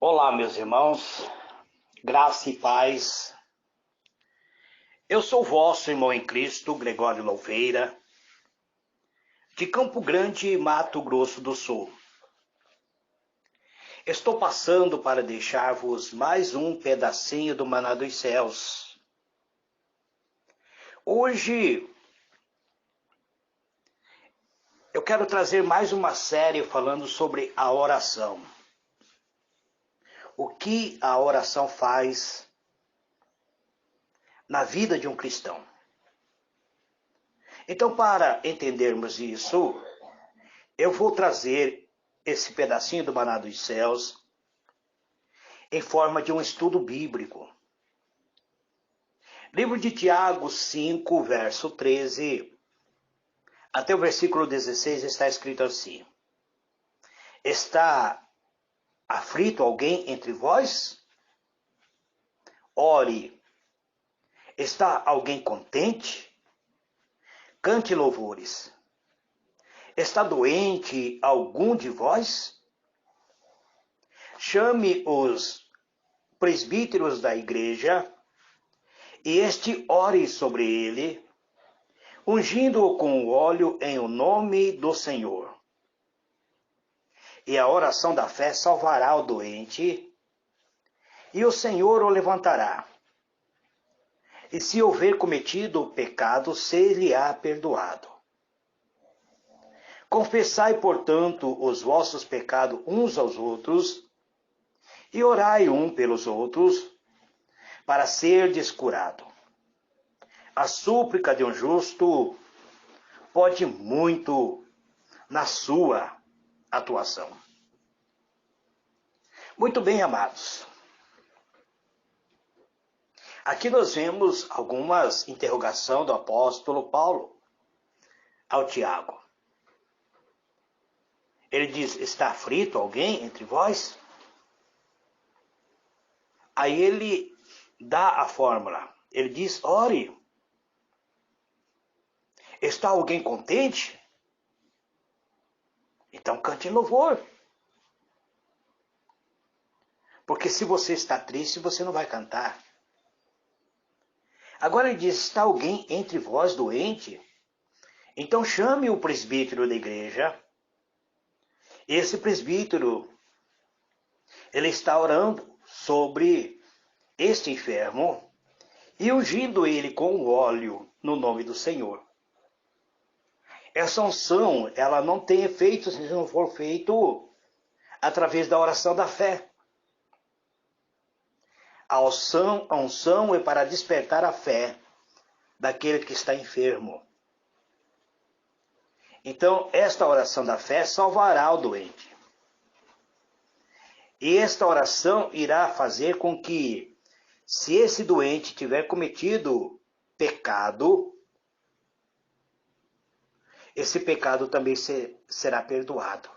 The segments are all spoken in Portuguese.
Olá, meus irmãos, graça e paz. Eu sou vosso irmão em Cristo, Gregório Louveira, de Campo Grande, Mato Grosso do Sul. Estou passando para deixar-vos mais um pedacinho do maná dos céus. Hoje eu quero trazer mais uma série falando sobre a oração. O que a oração faz na vida de um cristão. Então, para entendermos isso, eu vou trazer esse pedacinho do maná dos céus em forma de um estudo bíblico. Livro de Tiago 5, verso 13, até o versículo 16 está escrito assim: Está aflito alguém entre vós? Ore. Está alguém contente? Cante louvores. Está doente algum de vós? Chame os presbíteros da igreja, e este ore sobre ele, ungindo-o com o óleo em o nome do Senhor. E a oração da fé salvará o doente, e o Senhor o levantará. E se houver cometido pecado, ser-lhe-á perdoado. Confessai, portanto, os vossos pecados uns aos outros, e orai um pelos outros, para serdes curado. A súplica de um justo pode muito na sua atuação. Muito bem, amados. Aqui nós vemos algumas interrogações do apóstolo Paulo ao Tiago. Ele diz: está aflito alguém entre vós? Aí ele dá a fórmula. Ele diz: ore. Está alguém contente? Então cante louvor. Porque se você está triste, você não vai cantar. Agora ele diz: está alguém entre vós doente? Então chame o presbítero da igreja. Esse presbítero, ele está orando sobre este enfermo e ungindo ele com o óleo no nome do Senhor. Essa unção, ela não tem efeito se não for feito através da oração da fé. A unção é para despertar a fé daquele que está enfermo. Então, esta oração da fé salvará o doente. E esta oração irá fazer com que, se esse doente tiver cometido pecado, esse pecado também será perdoado.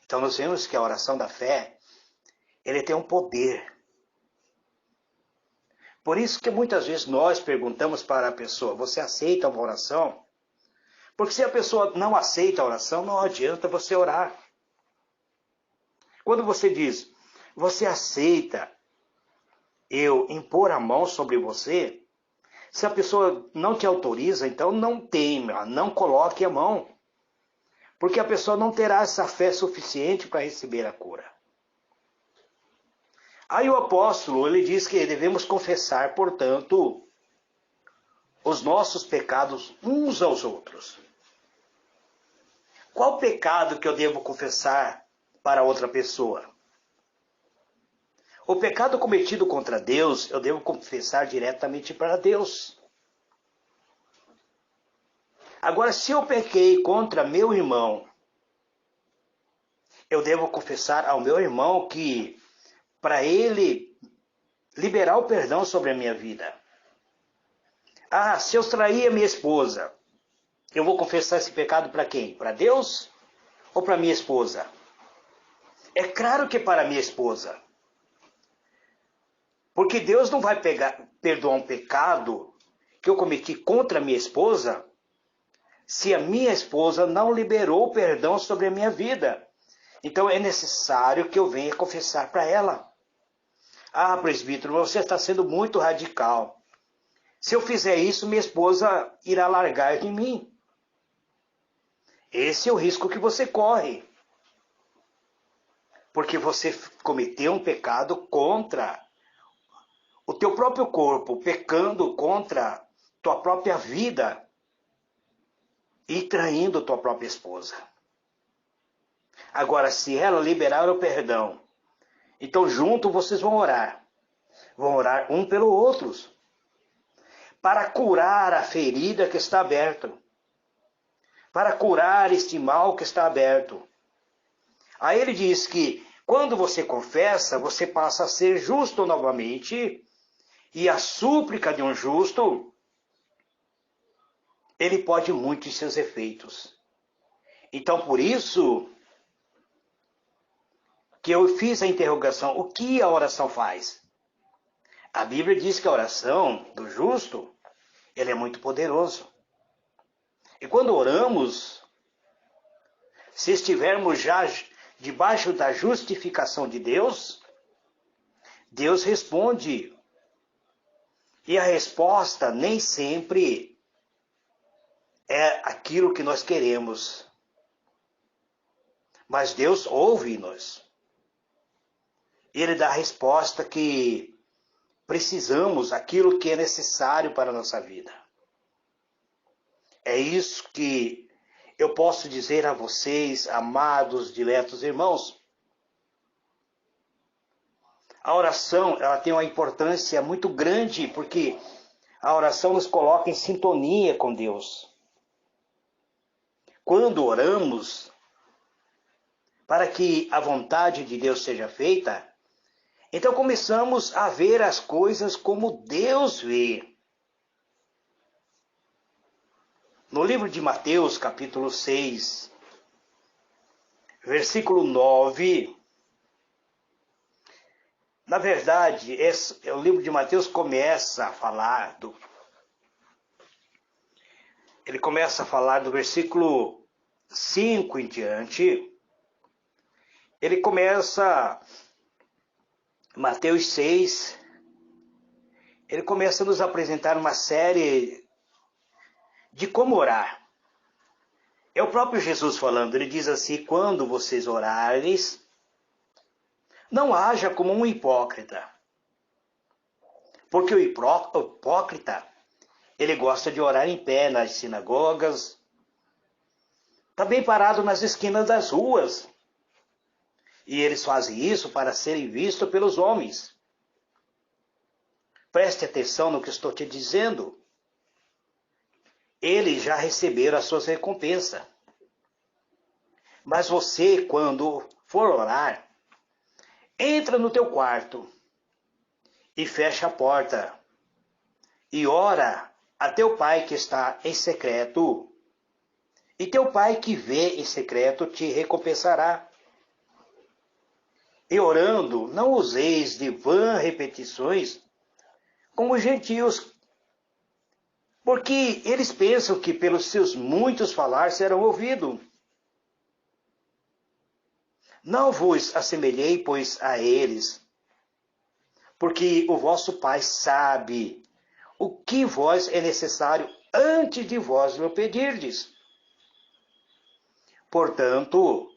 Então, nós vemos que a oração da fé, ele tem um poder. Por isso que muitas vezes nós perguntamos para a pessoa: você aceita uma oração? Porque se a pessoa não aceita a oração, não adianta você orar. Quando você diz: você aceita eu impor a mão sobre você? Se a pessoa não te autoriza, então não tema, não coloque a mão. Porque a pessoa não terá essa fé suficiente para receber a cura. Aí o apóstolo, ele diz que devemos confessar, portanto, os nossos pecados uns aos outros. Qual pecado que eu devo confessar para outra pessoa? O pecado cometido contra Deus, eu devo confessar diretamente para Deus. Agora, se eu pequei contra meu irmão, eu devo confessar ao meu irmão que, para ele liberar o perdão sobre a minha vida. Ah, se eu trair a minha esposa, eu vou confessar esse pecado para quem? Para Deus ou para minha esposa? É claro que para minha esposa. Porque Deus não vai perdoar um pecado que eu cometi contra a minha esposa se a minha esposa não liberou o perdão sobre a minha vida. Então é necessário que eu venha confessar para ela. Ah, presbítero, você está sendo muito radical. Se eu fizer isso, minha esposa irá largar de mim. Esse é o risco que você corre. Porque você cometeu um pecado contra o teu próprio corpo, pecando contra tua própria vida e traindo tua própria esposa. Agora, se ela liberar o perdão, então junto vocês vão orar. Vão orar um pelo outro, para curar a ferida que está aberta, para curar este mal que está aberto. Aí ele diz que quando você confessa, você passa a ser justo novamente, e a súplica de um justo, ele pode muito em seus efeitos. Então, por isso que eu fiz a interrogação, o que a oração faz? A Bíblia diz que a oração do justo, ele é muito poderoso. E quando oramos, se estivermos já debaixo da justificação de Deus, Deus responde. E a resposta nem sempre é aquilo que nós queremos. Mas Deus ouve-nos. Ele dá a resposta que precisamos, aquilo que é necessário para a nossa vida. É isso que eu posso dizer a vocês, amados, diletos irmãos. A oração, ela tem uma importância muito grande, porque a oração nos coloca em sintonia com Deus. Quando oramos para que a vontade de Deus seja feita, então começamos a ver as coisas como Deus vê. No livro de Mateus, capítulo 6, versículo 9, na verdade, o livro de Mateus começa a falar do versículo 5 em diante. Ele começa, Mateus 6, ele começa a nos apresentar uma série de como orar. É o próprio Jesus falando, ele diz assim: quando vocês orares, não haja como um hipócrita. Porque o hipócrita, ele gosta de orar em pé nas sinagogas, também parado nas esquinas das ruas. E eles fazem isso para serem vistos pelos homens. Preste atenção no que estou te dizendo. Eles já receberam as suas recompensas. Mas você, quando for orar, entra no teu quarto e fecha a porta e ora a teu pai que está em secreto, e teu pai que vê em secreto te recompensará. E orando, não useis de vãs repetições como os gentios, porque eles pensam que pelos seus muitos falar serão ouvidos. Não vos assemelhei, pois, a eles, porque o vosso Pai sabe o que vos é necessário antes de vós lhe pedirdes. Portanto,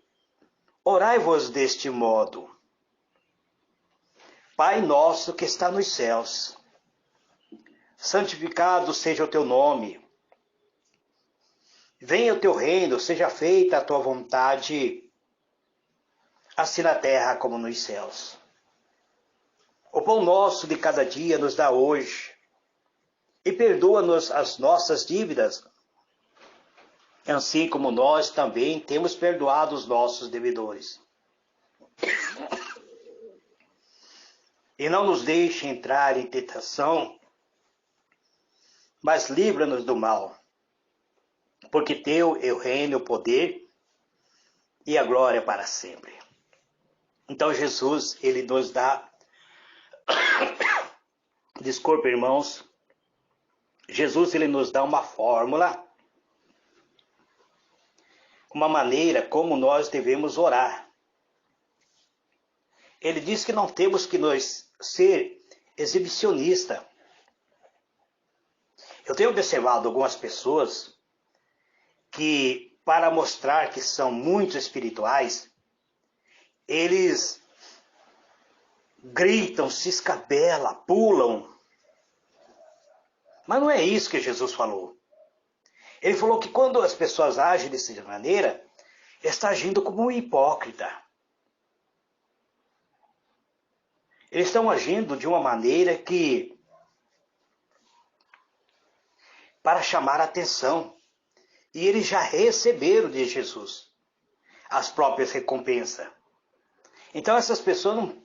orai-vos deste modo: Pai nosso que está nos céus, santificado seja o teu nome. Venha o teu reino, seja feita a tua vontade, assim na terra como nos céus. O pão nosso de cada dia nos dá hoje, e perdoa-nos as nossas dívidas, assim como nós também temos perdoado os nossos devedores. E não nos deixe entrar em tentação, mas livra-nos do mal, porque teu é o reino, o poder e a glória para sempre. Então Jesus, ele nos dá, desculpa irmãos, Jesus, ele nos dá uma fórmula, uma maneira como nós devemos orar. ele diz que não temos que nós ser exibicionista. Eu tenho observado algumas pessoas que, para mostrar que são muito espirituais, eles gritam, se escabelam, pulam. Mas não é isso que Jesus falou. Ele falou que quando as pessoas agem dessa maneira, está agindo como um hipócrita. Eles estão agindo de uma maneira que, para chamar a atenção, e eles já receberam de Jesus as próprias recompensas. Então essas pessoas não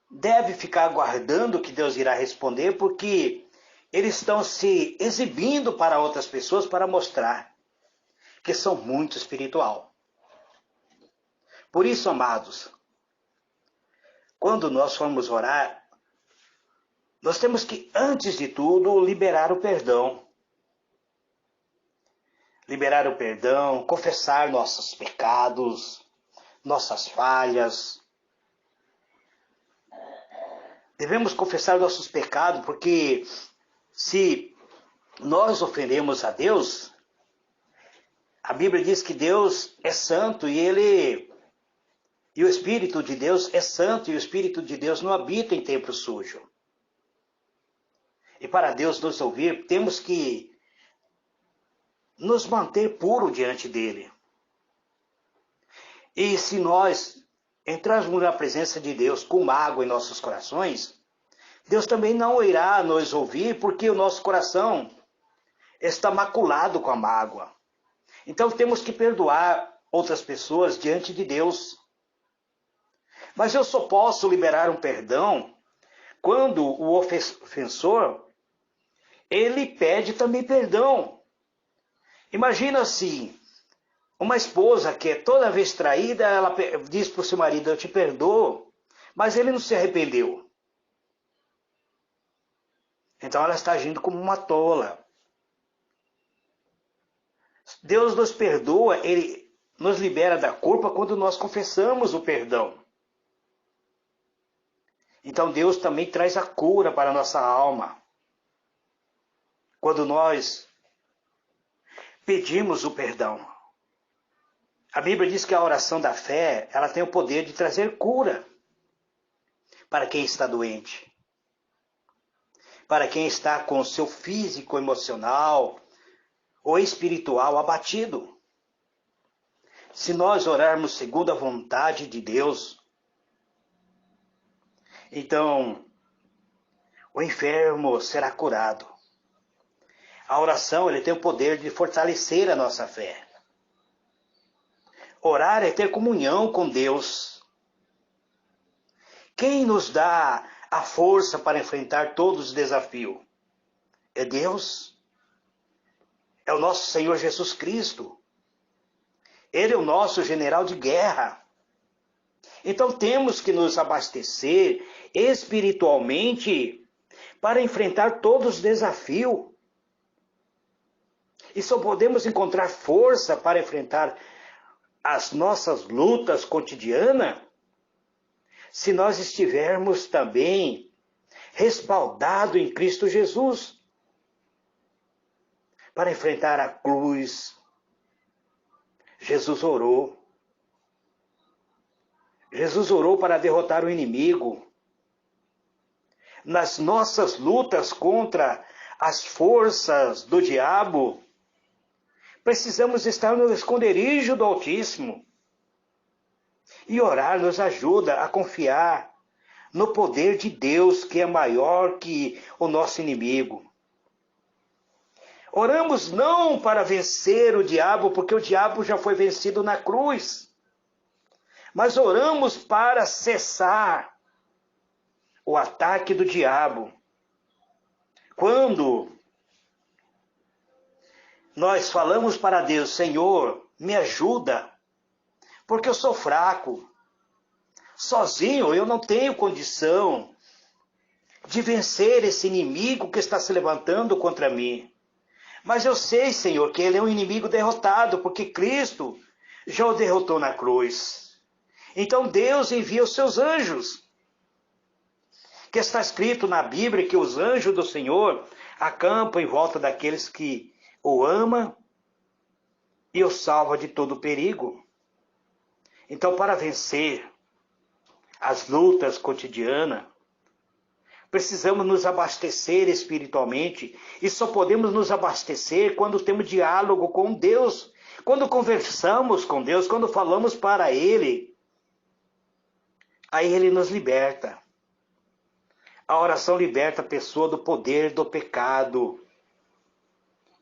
devem ficar aguardando que Deus irá responder, porque eles estão se exibindo para outras pessoas para mostrar que são muito espiritual. Por isso, amados, quando nós formos orar, nós temos que, antes de tudo, liberar o perdão. Liberar o perdão, confessar nossos pecados, nossas falhas. Devemos confessar nossos pecados, porque se nós ofendemos a Deus, a Bíblia diz que Deus é santo e o Espírito de Deus é santo, e o Espírito de Deus não habita em templo sujo. E para Deus nos ouvir, temos que nos manter puro diante dele. E se nós entrarmos na presença de Deus com mágoa em nossos corações, Deus também não irá nos ouvir, porque o nosso coração está maculado com a mágoa. Então temos que perdoar outras pessoas diante de Deus. Mas eu só posso liberar um perdão quando o ofensor, ele pede também perdão. Imagina assim, uma esposa que é toda vez traída, ela diz para o seu marido, eu te perdoo, mas ele não se arrependeu. Então ela está agindo como uma tola. Deus nos perdoa, ele nos libera da culpa quando nós confessamos o perdão. Então Deus também traz a cura para a nossa alma. Quando nós pedimos o perdão. A Bíblia diz que a oração da fé, ela tem o poder de trazer cura para quem está doente. Para quem está com o seu físico, emocional ou espiritual abatido. Se nós orarmos segundo a vontade de Deus, então o enfermo será curado. A oração, ele tem o poder de fortalecer a nossa fé. Orar é ter comunhão com Deus. Quem nos dá a força para enfrentar todos os desafios? É Deus. É o nosso Senhor Jesus Cristo. Ele é o nosso general de guerra. Então temos que nos abastecer espiritualmente para enfrentar todos os desafios. E só podemos encontrar força para enfrentar as nossas lutas cotidianas se nós estivermos também respaldados em Cristo Jesus. Para enfrentar a cruz, Jesus orou. Jesus orou para derrotar o inimigo. Nas nossas lutas contra as forças do diabo, precisamos estar no esconderijo do Altíssimo. E orar nos ajuda a confiar no poder de Deus, que é maior que o nosso inimigo. Oramos não para vencer o diabo, porque o diabo já foi vencido na cruz. Mas oramos para cessar o ataque do diabo. Quando nós falamos para Deus, Senhor, me ajuda, porque eu sou fraco. Sozinho eu não tenho condição de vencer esse inimigo que está se levantando contra mim. Mas eu sei, Senhor, que ele é um inimigo derrotado, porque Cristo já o derrotou na cruz. Então Deus envia os seus anjos. Que está escrito na Bíblia que os anjos do Senhor acampam em volta daqueles que o amam e o salva de todo perigo. Então, para vencer as lutas cotidianas, precisamos nos abastecer espiritualmente e só podemos nos abastecer quando temos diálogo com Deus, quando conversamos com Deus, quando falamos para Ele. Aí Ele nos liberta. A oração liberta a pessoa do poder do pecado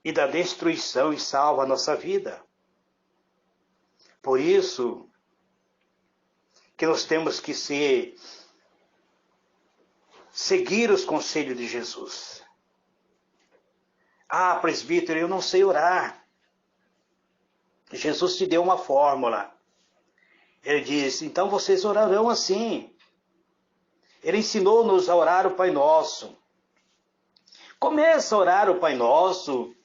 e da destruição e salva a nossa vida. Por isso que nós temos que seguir os conselhos de Jesus. Ah, presbítero, eu não sei orar. Jesus te deu uma fórmula. Ele disse, então vocês orarão assim. Ele ensinou-nos a orar o Pai Nosso. Começa a orar o Pai Nosso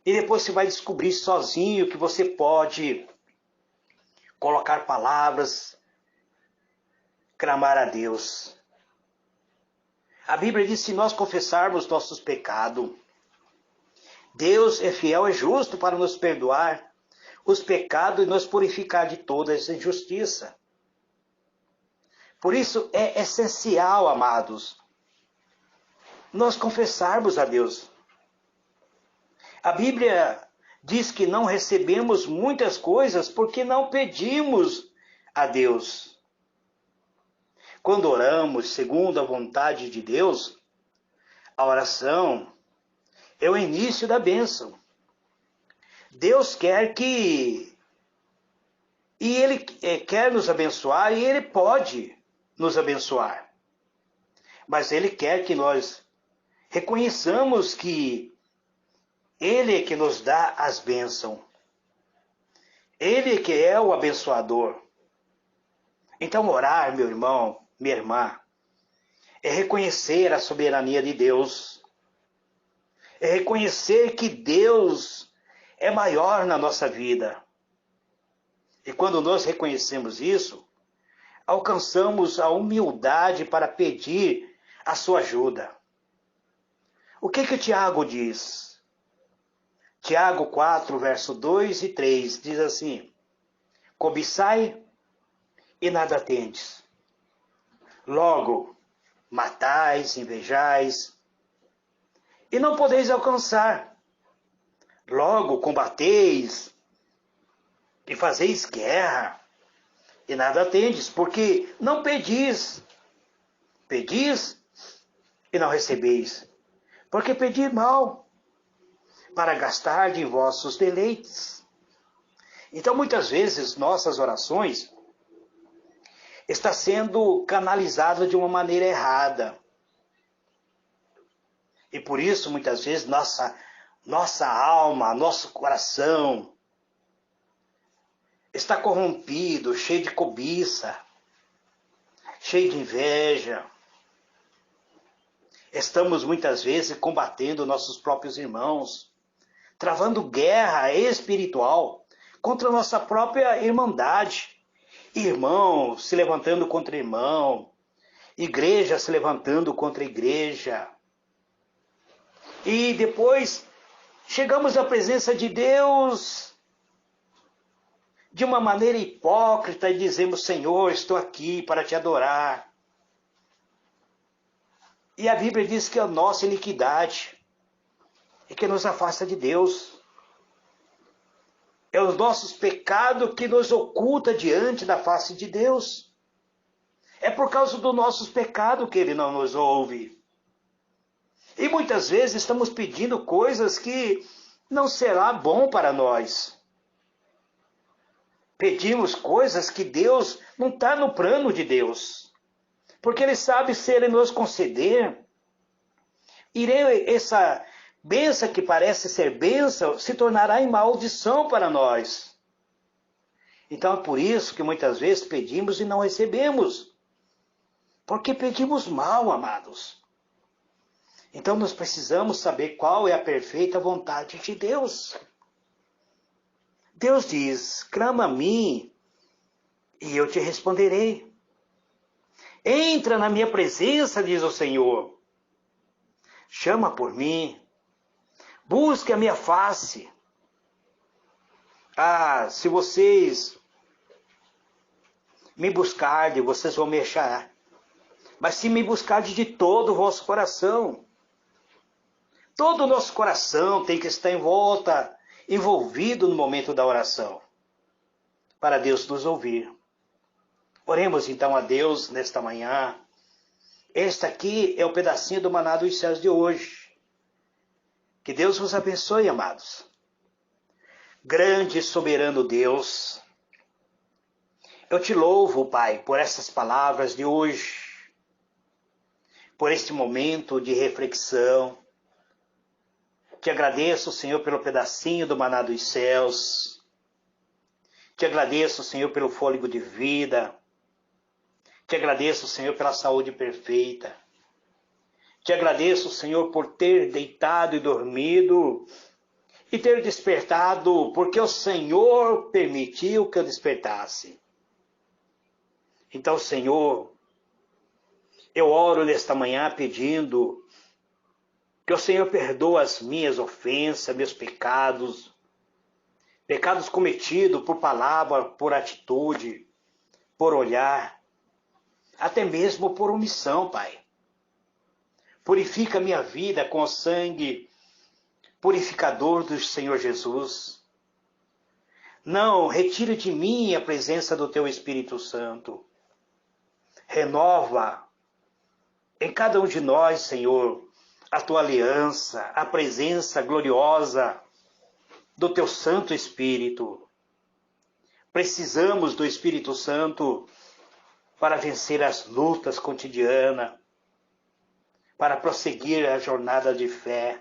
e depois você vai descobrir sozinho que você pode colocar palavras, clamar a Deus. A Bíblia diz que se nós confessarmos nossos pecados, Deus é fiel e justo para nos perdoar os pecados e nos purificar de toda essa injustiça. Por isso é essencial, amados, nós confessarmos a Deus. A Bíblia diz que não recebemos muitas coisas porque não pedimos a Deus. Quando oramos segundo a vontade de Deus, a oração é o início da bênção. Deus quer que... E Ele quer nos abençoar e Ele pode nos abençoar. Mas Ele quer que nós reconheçamos que Ele é que nos dá as bênçãos. Ele é que é o abençoador. Então orar, meu irmão, minha irmã, é reconhecer a soberania de Deus. É reconhecer que Deus é maior na nossa vida. E quando nós reconhecemos isso, alcançamos a humildade para pedir a sua ajuda. O que Tiago diz? Tiago 4, verso 2 e 3 diz assim: cobiçai e nada tendes. Logo, matais, invejais, e não podeis alcançar. Logo, combateis e fazeis guerra, e nada tendes, porque não pedis. Pedis e não recebeis, porque pedis mal, para gastar de vossos deleites. Então, muitas vezes, nossas orações estão sendo canalizadas de uma maneira errada. E por isso, muitas vezes, nossa alma, nosso coração está corrompido, cheio de cobiça, cheio de inveja. Estamos muitas vezes combatendo nossos próprios irmãos, travando guerra espiritual contra a nossa própria irmandade. Irmão se levantando contra irmão, igreja se levantando contra igreja. E depois chegamos à presença de Deus de uma maneira hipócrita e dizemos: Senhor, estou aqui para te adorar. E a Bíblia diz que a nossa iniquidade é que nos afasta de Deus. É os nossos pecados que nos oculta diante da face de Deus. É por causa dos nossos pecados que Ele não nos ouve. E muitas vezes estamos pedindo coisas que não será bom para nós. Pedimos coisas que Deus não está no plano de Deus. Porque Ele sabe, se Ele nos conceder, essa bênção que parece ser bênção se tornará em maldição para nós. Então é por isso que muitas vezes pedimos e não recebemos. Porque pedimos mal, amados. Então nós precisamos saber qual é a perfeita vontade de Deus. Deus diz: clama a mim e eu te responderei. Entra na minha presença, diz o Senhor. Chama por mim. Busque a minha face. Ah, se vocês me buscarem, vocês vão me achar. Mas se me buscarem de todo o vosso coração, todo o nosso coração tem que estar envolvido no momento da oração, para Deus nos ouvir. Oremos então a Deus nesta manhã. Este aqui é o pedacinho do maná dos céus de hoje. Que Deus vos abençoe, amados. Grande e soberano Deus, eu te louvo, Pai, por essas palavras de hoje, por este momento de reflexão. Te agradeço, Senhor, pelo pedacinho do maná dos céus. Te agradeço, Senhor, pelo fôlego de vida. Te agradeço, Senhor, pela saúde perfeita. Te agradeço, Senhor, por ter deitado e dormido e ter despertado, porque o Senhor permitiu que eu despertasse. Então, Senhor, eu oro nesta manhã pedindo que o Senhor perdoe as minhas ofensas, meus pecados, pecados cometidos por palavra, por atitude, por olhar, até mesmo por omissão, Pai. Purifica minha vida com o sangue purificador do Senhor Jesus. Não retire de mim a presença do Teu Espírito Santo. Renova em cada um de nós, Senhor, a Tua aliança, a presença gloriosa do Teu Santo Espírito. Precisamos do Espírito Santo para vencer as lutas cotidianas, para prosseguir a jornada de fé.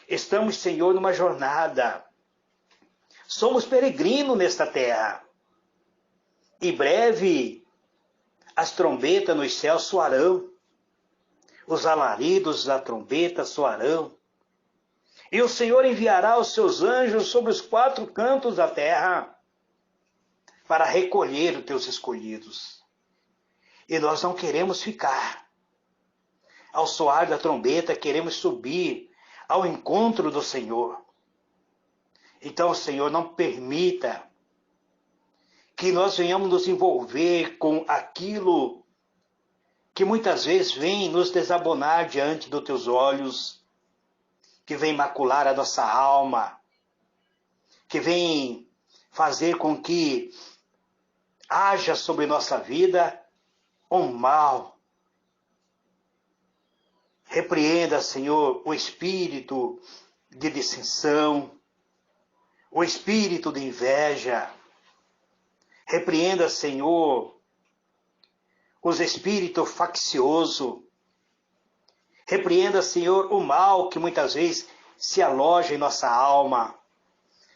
Estamos, Senhor, numa jornada. Somos peregrinos nesta terra. Em breve, as trombetas nos céus soarão. Os alaridos da trombeta soarão. E o Senhor enviará os seus anjos sobre os quatro cantos da terra para recolher os teus escolhidos. E nós não queremos ficar. Ao soar da trombeta, queremos subir ao encontro do Senhor. Então, Senhor, não permita que nós venhamos nos envolver com aquilo que muitas vezes vem nos desabonar diante dos teus olhos, que vem macular a nossa alma, que vem fazer com que haja sobre nossa vida um mal. Repreenda, Senhor, o espírito de dissensão, o espírito de inveja. Repreenda, Senhor, os espíritos facciosos. Repreenda, Senhor, o mal que muitas vezes se aloja em nossa alma,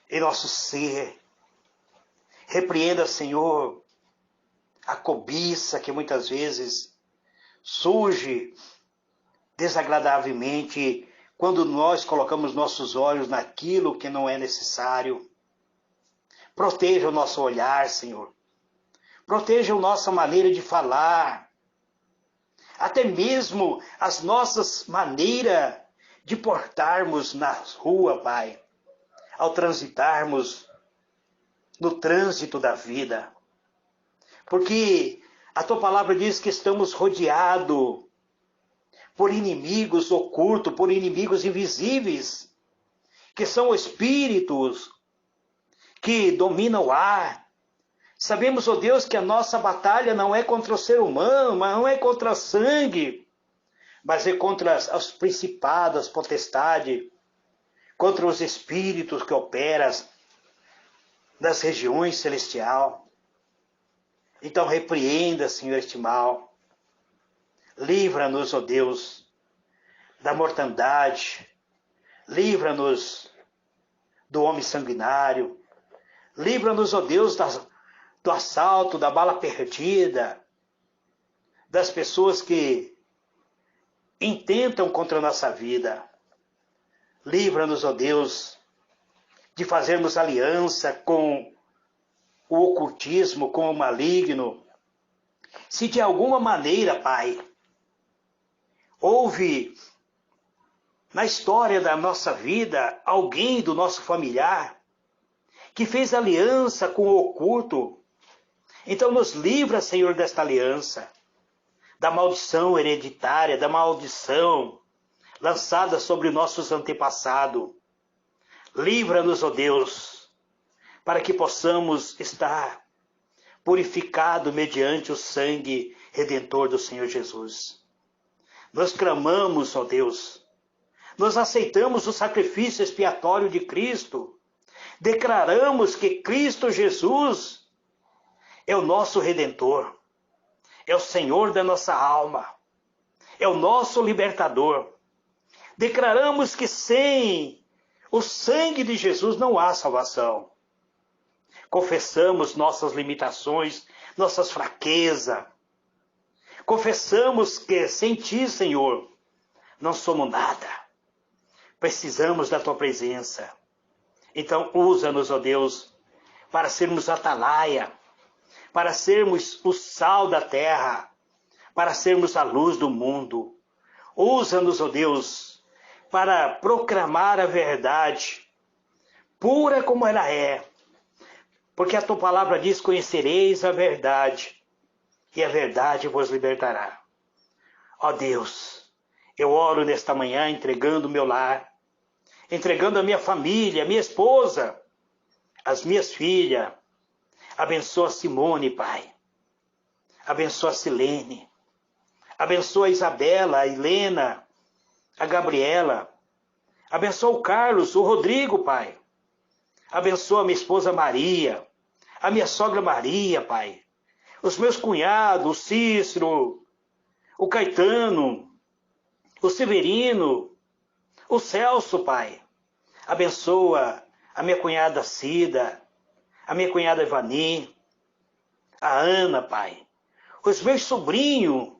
em nosso ser. Repreenda, Senhor, a cobiça que muitas vezes surge desagradavelmente quando nós colocamos nossos olhos naquilo que não é necessário. Proteja o nosso olhar, Senhor. Proteja a nossa maneira de falar. Até mesmo as nossas maneiras de portarmos na rua, Pai. Ao transitarmos no trânsito da vida. Porque a Tua palavra diz que estamos rodeados por inimigos ocultos, por inimigos invisíveis, que são espíritos que dominam o ar. Sabemos, ó Deus, que a nossa batalha não é contra o ser humano, mas não é contra o sangue, mas é contra os principados, as potestades, contra os espíritos que operam nas regiões celestiais. Então repreenda, Senhor, este mal. Livra-nos, ó Deus, da mortandade. Livra-nos do homem sanguinário. Livra-nos, ó Deus, do assalto, da bala perdida, das pessoas que intentam contra a nossa vida. Livra-nos, ó Deus, de fazermos aliança com o ocultismo, com o maligno. Se de alguma maneira, Pai, houve na história da nossa vida alguém do nosso familiar que fez aliança com o oculto, então nos livra, Senhor, desta aliança, da maldição hereditária, da maldição lançada sobre nossos antepassados. Livra-nos, ó Deus, para que possamos estar purificados mediante o sangue redentor do Senhor Jesus. Nós clamamos, ó Deus, nós aceitamos o sacrifício expiatório de Cristo, declaramos que Cristo Jesus é o nosso Redentor, é o Senhor da nossa alma, é o nosso libertador. Declaramos que sem o sangue de Jesus não há salvação. Confessamos nossas limitações, nossas fraquezas. Confessamos que sem Ti, Senhor, não somos nada. Precisamos da Tua presença. Então usa-nos, ó Deus, para sermos atalaia, para sermos o sal da terra, para sermos a luz do mundo. Usa-nos, ó Deus, para proclamar a verdade, pura como ela é. Porque a Tua palavra diz, conhecereis a verdade, e a verdade vos libertará. Ó Deus, eu oro nesta manhã entregando o meu lar, entregando a minha família, a minha esposa, as minhas filhas. Abençoa Simone, Pai. Abençoa Silene. Abençoa a Isabela, a Helena, a Gabriela. Abençoa o Carlos, o Rodrigo, Pai. Abençoa a minha esposa Maria, a minha sogra Maria, Pai. Os meus cunhados, o Cícero, o Caetano, o Severino, o Celso, Pai. Abençoa a minha cunhada Cida, a minha cunhada Ivani, a Ana, Pai. Os meus sobrinhos.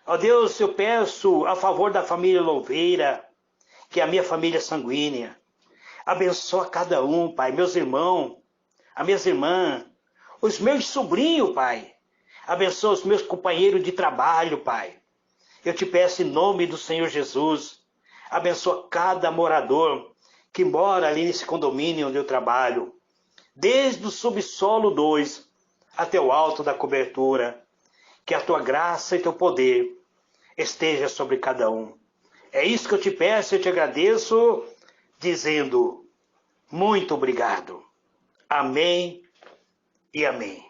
Ó Deus, eu peço a favor da família Louveira, que é a minha família sanguínea. Abençoa cada um, Pai. Meus irmãos, as minhas irmãs, os meus sobrinhos, Pai. Abençoa os meus companheiros de trabalho, Pai. Eu te peço em nome do Senhor Jesus. Abençoa cada morador que mora ali nesse condomínio onde eu trabalho. Desde o subsolo 2 até o alto da cobertura. Que a Tua graça e Teu poder esteja sobre cada um. É isso que eu te peço e eu te agradeço, dizendo muito obrigado. Amém e amém.